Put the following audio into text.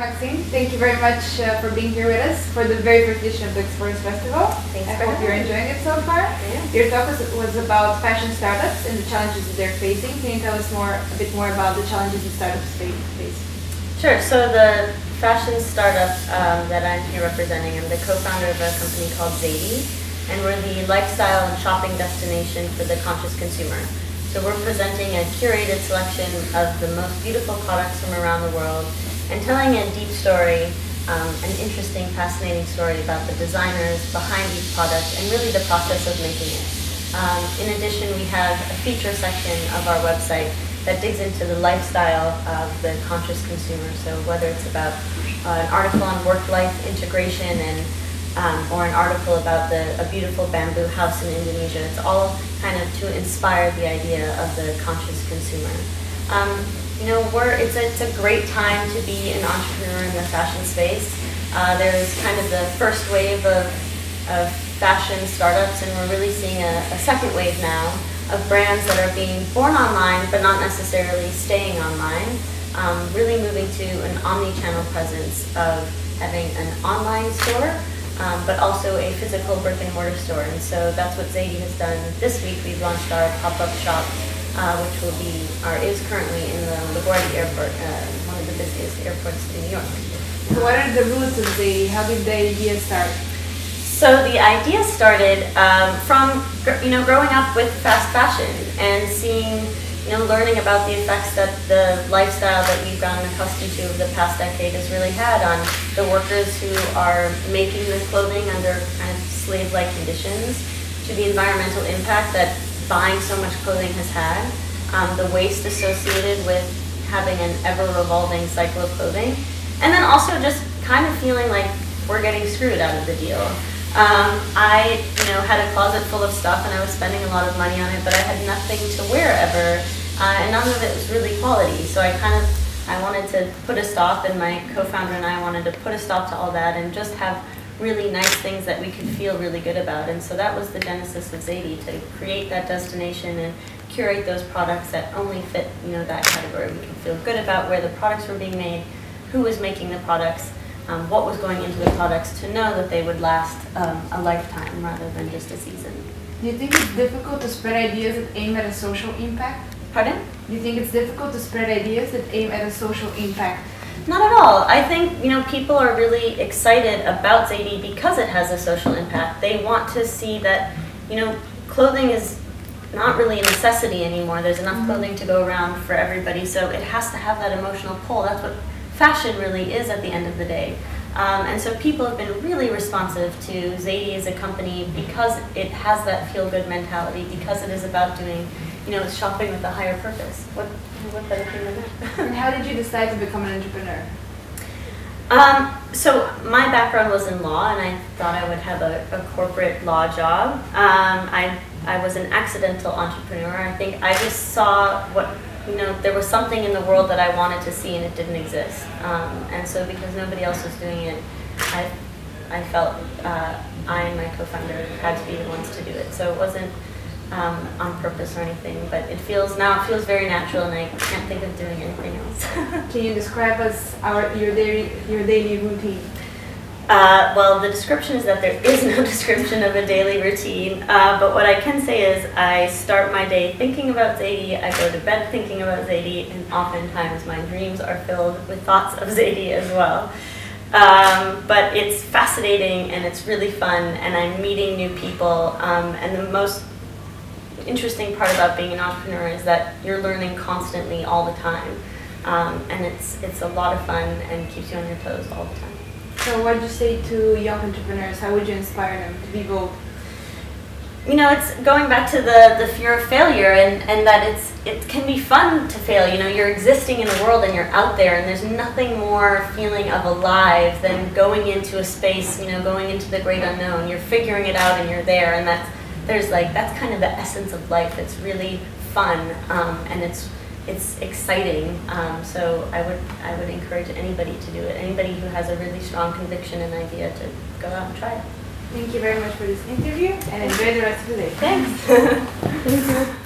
Maxine. Thank you very much for being here with us for the very first edition of the Explorers Festival. Thanks I for hope you're enjoying it so far. Yeah. Your talk was about fashion startups and the challenges that they're facing. Can you tell us a bit more about the challenges that startups face? Sure. So the fashion startup that I'm here representing, I'm the co-founder of a company called Zady, and we're the lifestyle and shopping destination for the conscious consumer. So we're presenting a curated selection of the most beautiful products from around the world and telling a deep story, an interesting, fascinating story about the designers behind each product and really the process of making it. In addition, we have a feature section of our website that digs into the lifestyle of the conscious consumer. So whether it's about an article on work-life integration or an article about a beautiful bamboo house in Indonesia, it's all kind of to inspire the idea of the conscious consumer. It's a great time to be an entrepreneur in the fashion space. There's kind of the first wave of fashion startups, and we're really seeing a second wave now of brands that are being born online but not necessarily staying online, really moving to an omni-channel presence of having an online store but also a physical brick-and-mortar store. And so that's what Zady has done. This week we've launched our pop-up shop, which is currently in the LaGuardia Airport, one of the busiest airports in New York. So what are the roots of Zady? How did the idea start? So the idea started from growing up with fast fashion and seeing, learning about the effects that the lifestyle that we've gotten accustomed to over the past decade has really had on the workers who are making the clothing under kind of slave-like conditions, to the environmental impact that buying so much clothing has had, the waste associated with having an ever-revolving cycle of clothing, and then also just kind of feeling like we're getting screwed out of the deal. I had a closet full of stuff and I was spending a lot of money on it, but I had nothing to wear ever, and none of it was really quality. So I wanted to put a stop, and my co-founder and I wanted to put a stop to all that and just have really nice things that we could feel really good about. And so that was the genesis of Zady, to create that destination and curate those products that only fit that category. We could feel good about where the products were being made, who was making the products, what was going into the products, to know that they would last a lifetime rather than just a season. Do you think it's difficult to spread ideas that aim at a social impact? Pardon? Do you think it's difficult to spread ideas that aim at a social impact? Not at all. I think people are really excited about Zady because it has a social impact. They want to see that clothing is not really a necessity anymore. There's enough clothing to go around for everybody, so it has to have that emotional pull. That's what fashion really is at the end of the day. And so people have been really responsive to Zady as a company because it has that feel-good mentality, because it is about doing, shopping with a higher purpose. What better thing than that? And how did you decide to become an entrepreneur? So my background was in law, and I thought I would have a corporate law job. I was an accidental entrepreneur. I think I just saw there was something in the world that I wanted to see, and it didn't exist. And so because nobody else was doing it, I felt I and my co-founder had to be the ones to do it. So it wasn't on purpose or anything, but it feels very natural, and I can't think of doing anything else. Can you describe us your daily routine? Well, the description is that there is no description of a daily routine, but what I can say is I start my day thinking about Zady, I go to bed thinking about Zady, and oftentimes my dreams are filled with thoughts of Zady as well. But it's fascinating and it's really fun, and I'm meeting new people, and the most interesting part about being an entrepreneur is that you're learning constantly all the time, and it's a lot of fun and keeps you on your toes all the time. So what would you say to young entrepreneurs? How would you inspire them to be bold? It's going back to the fear of failure, and that it can be fun to fail. You're existing in the world and you're out there, and there's nothing more feeling of alive than going into a space, going into the great unknown. You're figuring it out and you're there, and that's kind of the essence of life. It's really fun, and it's exciting. So I would encourage anybody to do it. Anybody who has a really strong conviction and idea to go out and try it. Thank you very much for this interview, and enjoy the rest of the day. Thanks. Thank you.